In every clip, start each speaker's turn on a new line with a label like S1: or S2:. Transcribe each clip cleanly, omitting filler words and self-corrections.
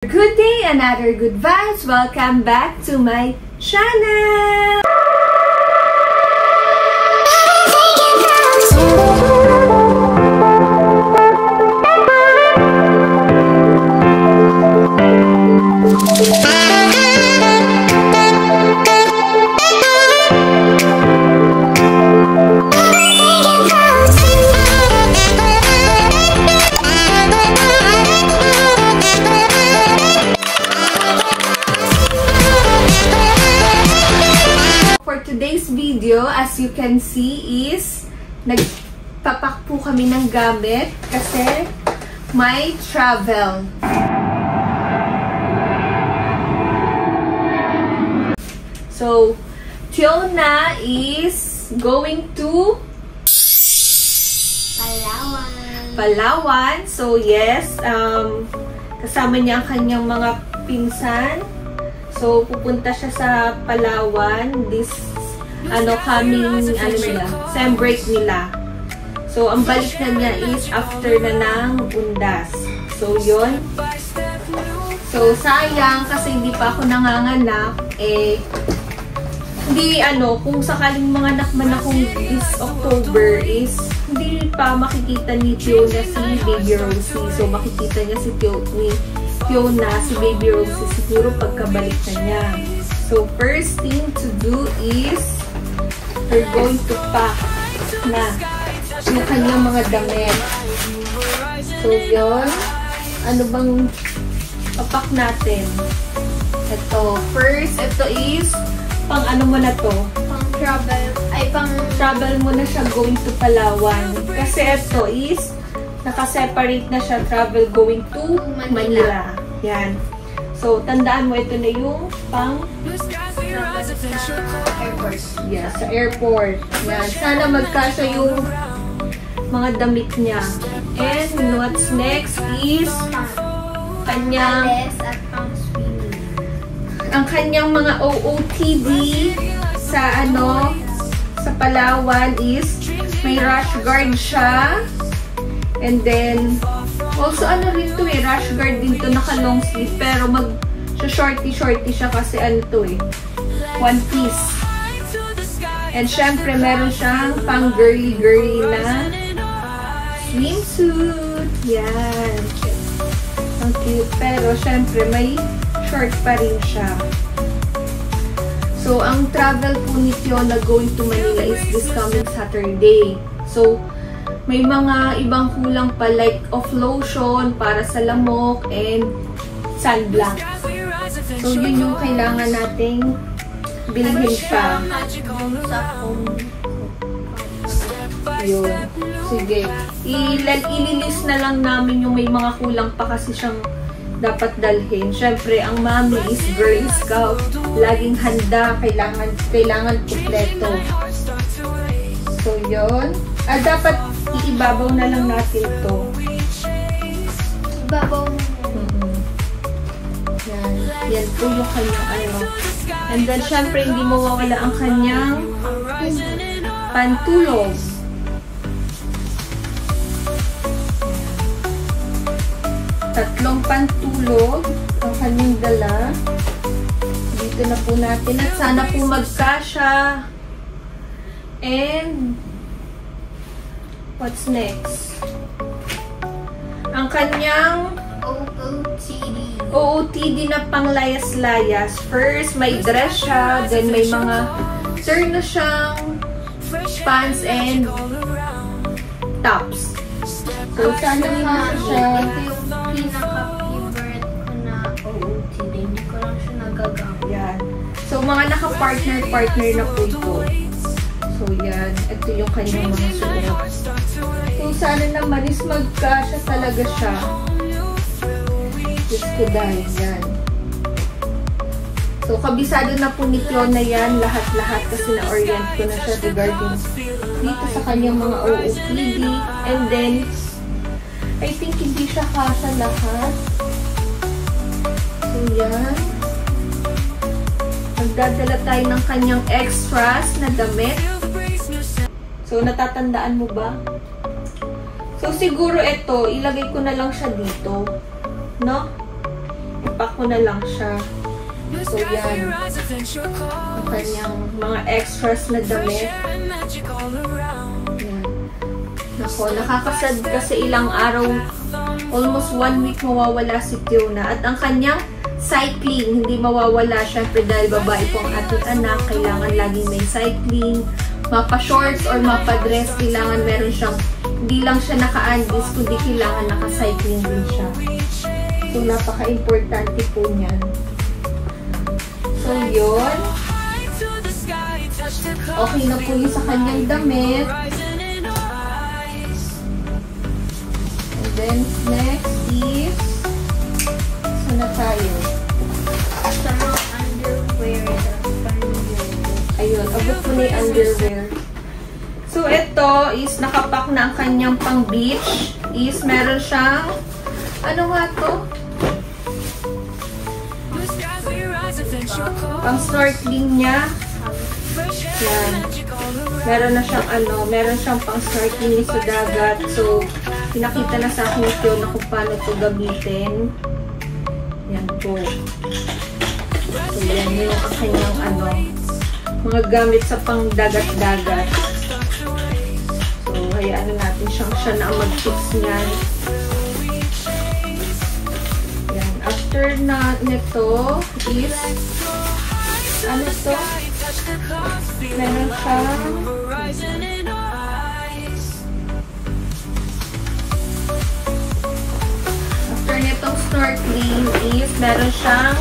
S1: Good day, another good vibes. Welcome back to my channel. Today's video, as you can see, is nagpapak po kami ng gamit kasi may travel. So, Tiona is going to Palawan. So, yes, kasama niya ang kanyang mga pinsan. So, pupunta siya sa Palawan this sem break nila. So, ang balik na niya is after na ng undas. So, yun. So, sayang kasi hindi pa ako nanganganak. Kung sakaling manganak man akong this October is hindi pa makikita ni Tiona si Baby Rosie. So, makikita niya si Tiona, si Baby Rosie siguro pagkabalik na niya. So, first thing to do is we're going to pack na yung kanyang mga damit. So, yun. Ano bang papak natin? Ito. First, ito is pang ano mo na to?
S2: Pang travel. Pang
S1: travel mo na siya going to Palawan. Kasi ito is naka-separate na siya travel going to Manila. Yan. So, tandaan mo, ito na yung pang
S2: airport.
S1: Yeah, sa airport. Yan. Sana magkasya yung mga damit niya. And what's next is ang kanyang mga OOTD sa sa Palawan is may rash guard siya. And then also rin to rash guard din to, naka long sleeve pero shorty siya kasi one piece. And syempre meron siyang pang girly na swimsuit. Yan. Ang cute. Pero syempre may short pa rin siya. So ang travel po ni Tiona going to Manila is this coming Saturday. So may mga ibang kulang pa like of lotion para sa lamok and sunblock. So yun yung kailangan nating bilhin pa. Yun. Sige. Ililist na lang namin yung may mga kulang pa kasi siyang dapat dalhin. Siyempre, ang mami is Girl Scout. Laging handa. Kailangan kompleto. So, yun. Dapat iibabaw na lang natin ito.
S2: Ibabaw mo.
S1: Yan. Yan po yung kanyang And then, syempre, hindi mawawala ang kanyang pantulog. Tatlong pantulog ang kanyang dala. Dito na po natin. At sana po magkasya. And what's next? Ang kanyang OOTD na panglayas-layas. First, may dress siya. Then, may mga turn na siyang pants and tops. So, sana nga siya.
S2: Ito yung pinaka-favorite ko na OOTD. Hindi ko lang siya nagagamit.
S1: Yan. So, mga naka-partner na po ito. So, yan. Ito yung kanyang mga suot. So, sana naman is magkasya talaga siya. Diyos ko dahil yan. So, kabisado na po ni Tiona yan. Lahat-lahat kasi na-orient ko na siya regarding dito sa kanyang mga OOTD. And then, I think hindi siya kasya lahat. So, yan. Magdadala tayo ng kanyang extras na damit. So, natatandaan mo ba? So, siguro ito, ilagay ko na lang siya dito. No? ipak ko na lang siya. So, yan. Ang kanyang mga extras na damit. Yan. Nako, nakakasad kasi ilang araw, almost 1 week mawawala si Fiona. At ang kanyang cycling, hindi mawawala. Syempre, dahil babae po ang ating anak, kailangan laging may cycling. Mapa-shorts or mapa-dress, kailangan meron siyang, hindi lang siya naka-undies, kundi kailangan naka-cycling din siya. So, napaka-importante po niyan. So, yun. Okay na po yun sa kanyang damit. And then, next is, saan na tayo?
S2: Sa mga underwear.
S1: Ayun, abot ko na yung underwear. So, ito is nakapack na ang kanyang pang beach. Is meron siyang, ano nga to? Pang snorkeling niya. Yan. Meron na siyang meron siyang pang snorkeling sa dagat. So, pinakita na sa akin ito na kung paano ito gamitin. Yan po. So, yan yung ang kanyang mga gamit sa pang dagat-dagat. So, hayaan na natin siya na ang mag-fix niyan. Yan. After na nito is ano to? Meron siyang after nitong snorkeling is meron siyang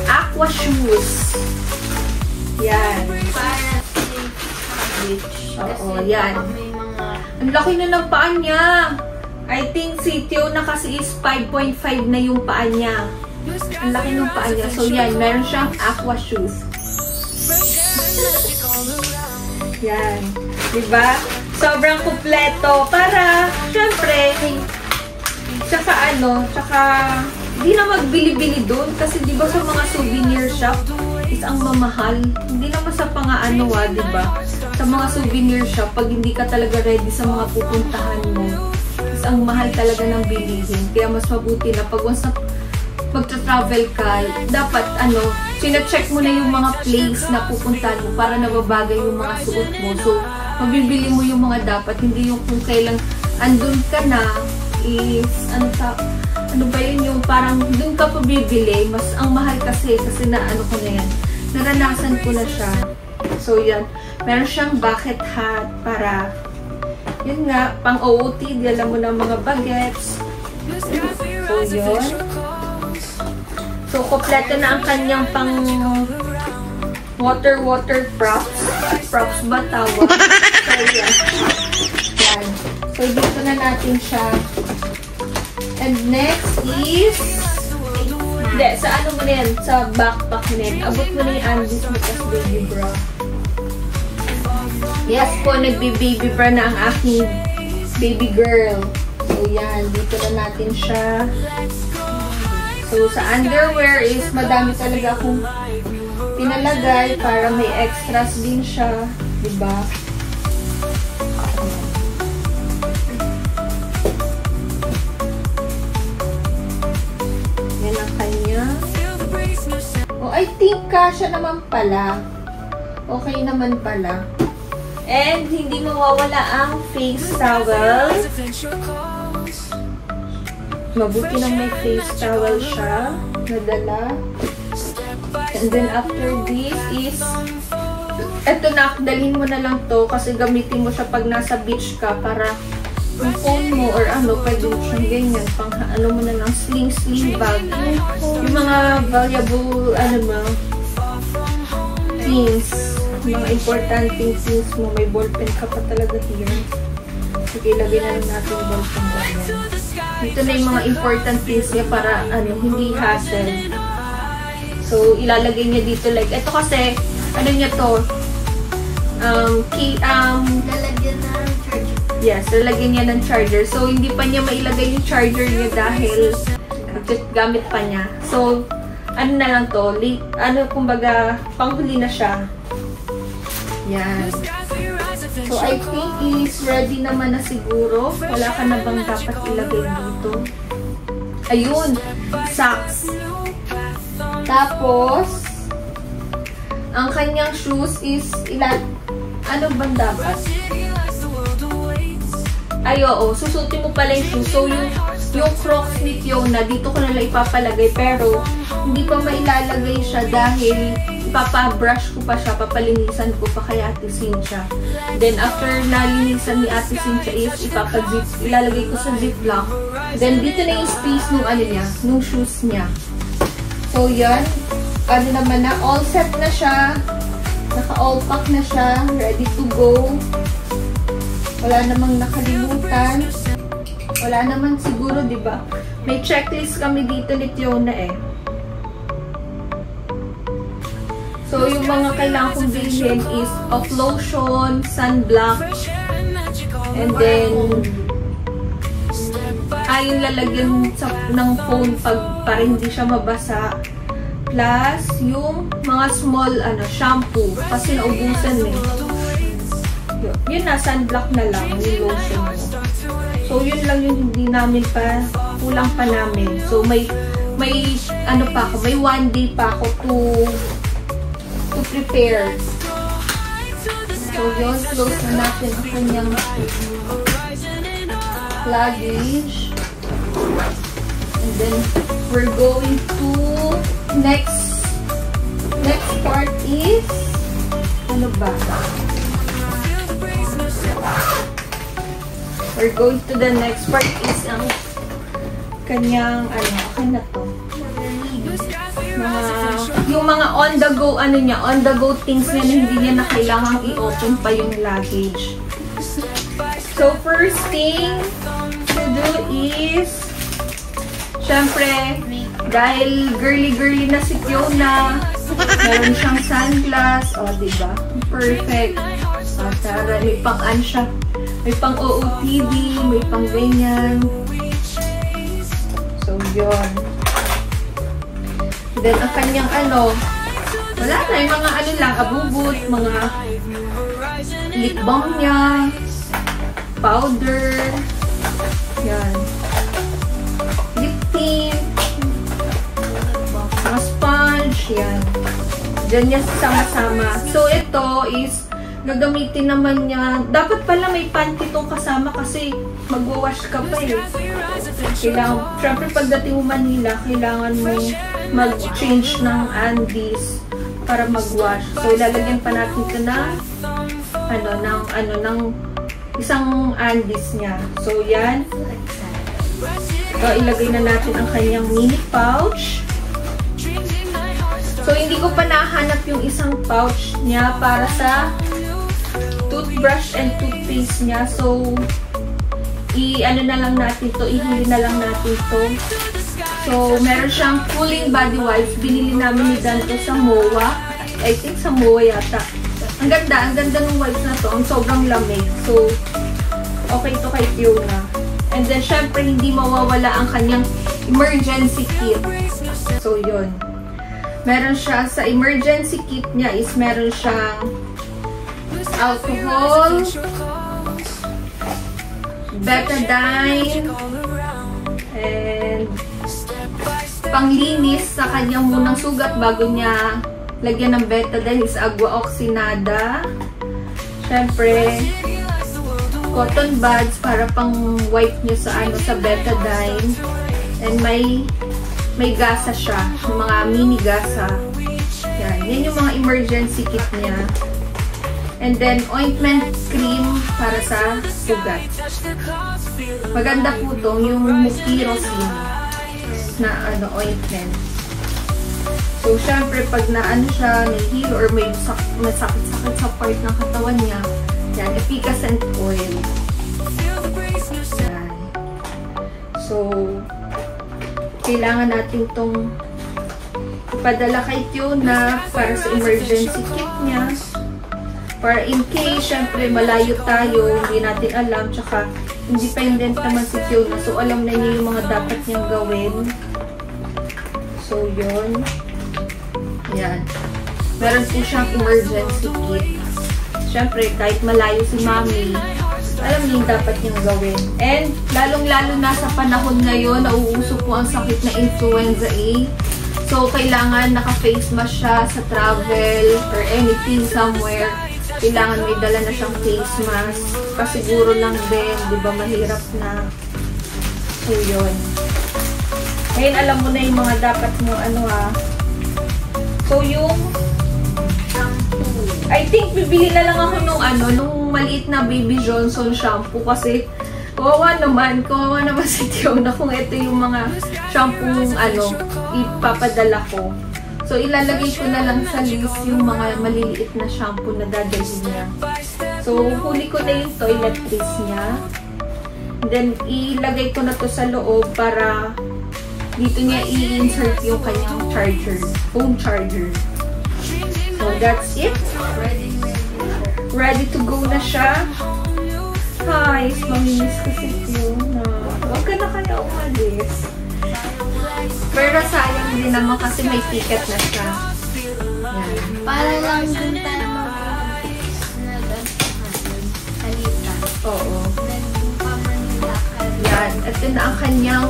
S1: aqua shoes. Yan.
S2: Para safe sa beach.
S1: Oo,
S2: Kasi
S1: yan.
S2: may mga...
S1: Ang laki na ng paa niya. I think si Fiona kasi is 5.5 na yung paa niya. Ang laki ng paa niya. So, yan. Meron siyang aqua shoes. Yan. Diba? Sobrang kumpleto. Para, syempre, tsaka hindi na magbili-bili dun. Kasi diba sa mga souvenir shop, is ang mamahal. Hindi naman sa diba? Sa mga souvenir shop, pag hindi ka talaga ready sa mga pupuntahan mo, is ang mahal talaga ng bilihin. Kaya mas mabuti na pag once na magta-travel ka, dapat sina-check mo na yung mga place na pupuntahan mo para nababagay yung mga suot mo. So, mabibili mo yung mga dapat, hindi yung kung kailang andun ka na, is, ano ba yun yung parang dun ka pa bibili, mas ang mahal kasi na ko na yan. Naranasan ko na siya. So, yan. Meron siyang bucket hat para, yun nga, pang OOTD, alam mo na mga bagets. So, yun. So, kompleto na ang kanyang pang water props. Props ba tawag? So, yan. Yan. So, dito na natin siya. And next is, sa ano mo na yan? Sa backpack na yan. Abot mo na yung undies mo as baby bra. Yes po, nagbi-baby bra na ang aking baby girl. So, yan. Dito na natin siya. So, sa underwear is madami talaga akong pinalagay para may extras din siya. Diba? Yan ang kanya. Oh, I think kasya naman pala. Okay naman pala. And hindi mawawala ang face towel. Mabuti nang may face towel siya. Nadala. And then after this is, eto na, dalhin mo na lang to kasi gamitin mo siya pag nasa beach ka para yung phone mo or pwede mo siyang ganyan. Pang mo na lang, sling bag. Yung mga valuable, things. Mga importanting things mo. May ballpen ka pa talaga here. Sige, lagyan na lang natin yung ballpen ganyan. Dito na yung mga important things niya para, hindi hassle. So, ilalagay niya dito like, ito kasi, niya to,
S2: Lalagyan na ng charger.
S1: yes, lalagyan niya ng charger. So, hindi pa niya mailagay yung charger niya dahil gamit pa niya. So, na lang to, kumbaga, panghuli na siya. Yan. So, I think is ready naman na siguro. Wala ka na bang dapat ilagay dito? Ayun! Socks. Tapos, ang kanyang shoes is ano bang dapat? Ay, oo. Susutin mo pala yung shoes. So, yung Crocs ni Fiona, dito ko nalang ipapalagay. Pero, hindi pa mailalagay siya dahil ipapabrush ko pa siya, papalinisan ko pa kay Ate Cynthia. Then, after nalinisan ni Ate Cynthia is ilalagay ko sa ziplock. Then, dito na yung space nung nung shoes niya. So, yan. Ano naman na, all set na siya. Naka-all pack na siya. Ready to go. Wala namang nakalimutan. Wala naman siguro, di ba? May checklist kami dito ni Fiona eh. So, yung mga kailangan kong bilhin is of lotion, sunblock, and then yung lalagyan ng phone para hindi siya mabasa. Plus, yung mga small shampoo. Kasi naubusan eh. Yun na, sunblock na lang. Yung lotion mo. So, yun lang yung hindi namin pa, kulang pa namin. So, may pa ako, may 1 day pa ako to prepare. So, yun, close na natin ang kanyang luggage. And then, we're going to next part is ano ba? We're going to the next part is ang kanyang akin na to. Yung mga on the go things niya na hindi niya na kailangang i-open pa yung luggage. So, first thing to do is syempre, dahil girly-girly na si Fiona, meron siyang sunglass, diba? Perfect. Tara, may pang siya. May pang OOTD, may pang ganyan. So, yun. Then, ang kanyang wala na, yung mga lang, abubot, mga lip balm niya, powder, yan. Lip tint, mga sponge, yan. Diyan niya sama-sama. So, ito is, gagamitin naman niya. Dapat pala may panty itong kasama kasi magwawash ka pa eh. Kailangan, syempre pagdating mo Manila, kailangan mo mag-change ng undies para mag-wash. So, ilalagyan pa natin ito ng isang undies niya. So, yan. So, ilagay na natin ang kanyang mini pouch. So, hindi ko pa nahanap yung isang pouch niya para sa toothbrush and toothpaste niya. So, i-ano na lang natin to, ihuli na lang natin to. So, meron siyang cooling body wipes. Binili namin ni Danto sa MOA. I think sa MOA yata. Ang ganda ng wipes na to. Ang sobrang lamig. So, okay to kay Fiona. And then, syempre, hindi mawawala ang kanyang emergency kit. So, yun. Meron siya, sa emergency kit niya is meron siyang alcohol, betadine, and panglinis sa kanyang munang sugat bago niya lagyan ng betadine is agua oxinada. Syempre, cotton buds para pang wipe niyo sa sa betadine. And may gasa siya, yung mga mini gasa. Yan yung mga emergency kit niya. And then, ointment cream para sa sugat. Maganda po itong yung Mupirocin na ointment. So, syempre, pag siya, may heal or may sakit-sakit sa part ng katawan niya, yan, efficacent oil. Yan. So, kailangan natin itong ipadala kay Fiona para sa emergency kit niya. Para in case, syempre, malayo tayo, hindi natin alam, tsaka independent naman si Fiona. So, alam na niya yung mga dapat niyang gawin. So, yun. Yan. Meron po siyang emergency kit. Syempre, kahit malayo si Mami, alam niya yung dapat niyang gawin. And, lalong-lalo na sa panahon ngayon, nauuso po ang sakit na influenza A. So, kailangan naka-face mask siya sa travel or anything somewhere. Kailangan may dala na siyang face mask. Pasiguro lang din, di ba, mahirap na. So, yun. Ngayon, alam mo na yung mga dapat mo, ano ha. So, yung I think bibili na lang ako nung maliit na Baby Johnson shampoo kasi kawawa naman si Tiona kung ito yung mga shampoo ipapadala ko. So, ilalagay ko na lang sa list yung mga maliliit na shampoo na dadalhin niya. So, huli ko na yung toiletries niya. Then, ilagay ko na to sa loob para dito niya i-insert yung kanyang charger, phone charger. So, that's it. Ready to go na siya. Hi, mamimiss ko si Tiona. Huwag ka na kaya umalis. Pero sayang din naman kasi may ticket na siya. Yan.
S2: Para lang dun tayo mag-halita.
S1: Oo. Yan. Ito na ang kanyang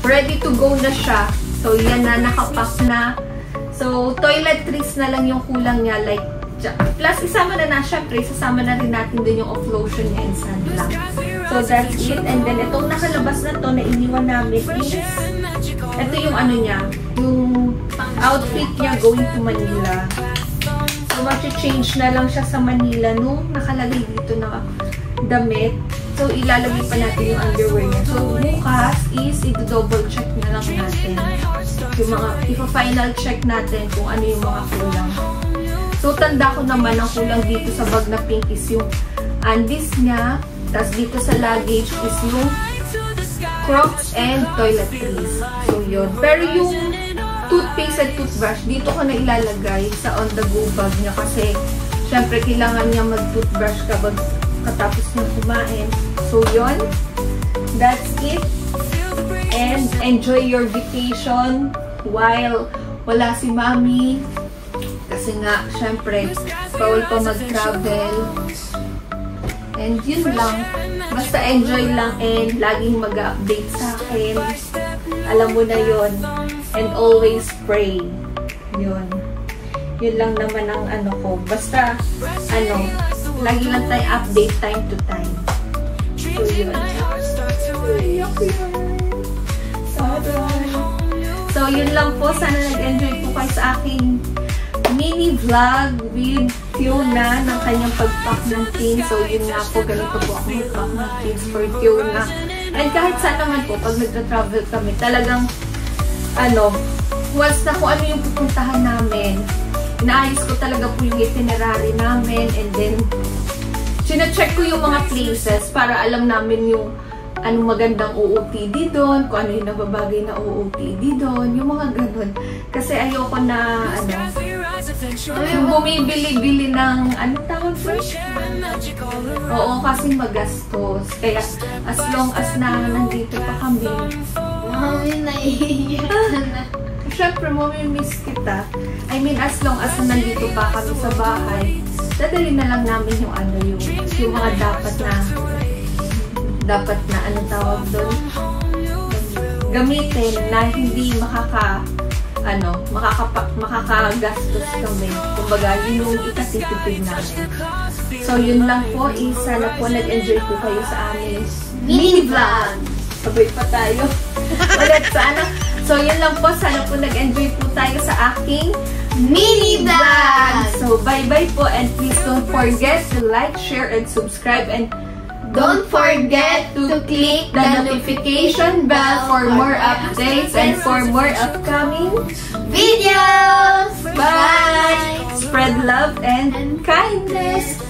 S1: ready to go na siya. So, yan na, nakapack na. So, toiletries na lang yung kulang niya. Like, plus, isama na syempre, sasama na rin natin din yung off lotion niya and sunblock. So, that's it. And then, itong nakalabas na to na iniwan namin is, ito yung niya, yung outfit niya going to Manila. So, mag-change na lang siya sa Manila nung nakalagay dito na damit. So, ilalagay pa natin yung underwear niya. So, bukas is i-double check na lang natin. Yung mga, ipa-final check natin kung ano yung mga kulang. So, tanda ko naman ang kulang dito sa bag na pink is yung undies niya. Tapos dito sa luggage is yung Crocs and toiletries. So, yun. Pero yung toothpaste at toothbrush, dito ko na ilalagay sa on-the-go bag niya kasi syempre kailangan niya mag-toothbrush kapag katapos niyang kumain. So, yun. That's it. And enjoy your vacation while wala si Mami. Kasi nga, syempre, bawal pa mag-travel. And yun lang. Basta enjoy lang and laging mag-update sa akin. Alam mo na yun. And always pray. Yun. Yun lang naman ang ko. Basta, lagi lang tayo update time to time. So, yun. So, yun lang po. Sana nag-enjoy po kayo sa aking mini vlog with Tiona ng kanyang pag-pack ng things. So, yun nga po. Ganito po ako mag-pack ng things for Tiona. And kahit saan naman po, pag nag-travel kami, talagang, once na kung ano yung pupuntahan namin, inaayos ko talaga po yung itinerary namin. And then, sina-check ko yung mga places para alam namin yung anong magandang OOTD doon, kung ano yung nababagay na OOTD doon, yung mga ganun. Kasi ayoko na, yung bumibili-bili ng, tawag ba? Oo, kasi magastos. Kaya, as long as na nandito pa kami,
S2: Mami, naiiyak na.
S1: syempre, mamimiss kita. I mean, as long as nandito pa kami sa bahay, dadali na lang namin yung yung mga dapat na anong tawag doon, gamitin na hindi makakagastos kami. Kumbaga, yun yung ikatitipid namin. So, yun lang po. Sana po nag-enjoy po kayo sa aming mini vlog. Sabay pa tayo. Ulit sana. So, yun lang po. Sana po nag-enjoy po tayo sa aking mini vlog. So, bye-bye po. And please don't forget to like, share, and subscribe. And don't forget to click the notification bell for more updates and for more upcoming videos. Bye! Spread love and kindness.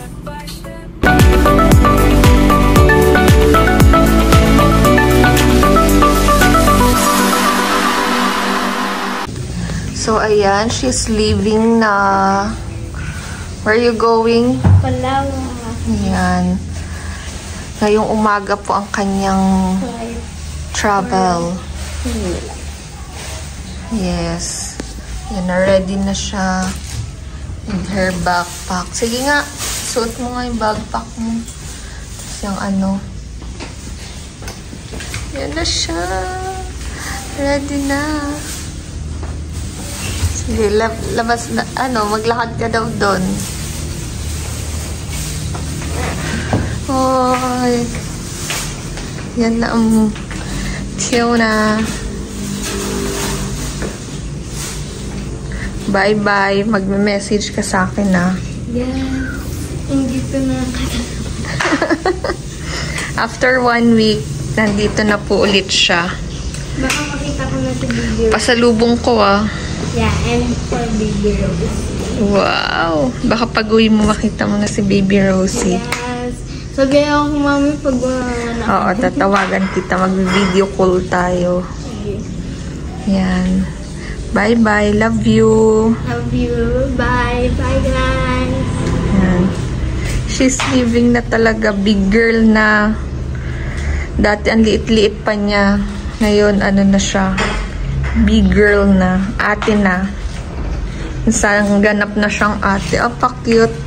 S1: So, ayan, she's leaving na. Where are you going?
S2: Palawan.
S1: Ayan. Ngayong umaga po ang kanyang travel. Yes. Yan, ready na siya with her backpack. Sige nga, suot mo nga yung backpack mo. Tapos yung Yan na siya. Ready na. Sige, labas na. Maglakad ka daw doon. Hoy. Yan na ang Fiona. Bye-bye. Magme-message ka sa akin, na.
S2: Yeah. Hindi ko na
S1: After 1 week, nandito na po ulit siya.
S2: baka makita ko na si Baby Rose.
S1: Pasalubong ko,
S2: Yeah, and for Baby Rose.
S1: Wow. Baka pag-uwi mo, makita mo na si Baby Rosie.
S2: Yes. Sabi ako, mami, pag
S1: Oo, tatawagan kita. Mag-video call tayo.
S2: Sige.
S1: Yan. Bye-bye. Love you.
S2: Love you. Bye. Bye, guys.
S1: Yan. She's living na talaga. Big girl na. Dati ang liit-liit pa niya. Ngayon, na siya. Big girl na. Ate na. Isang ganap na siyang ate. Oh, pa-cute.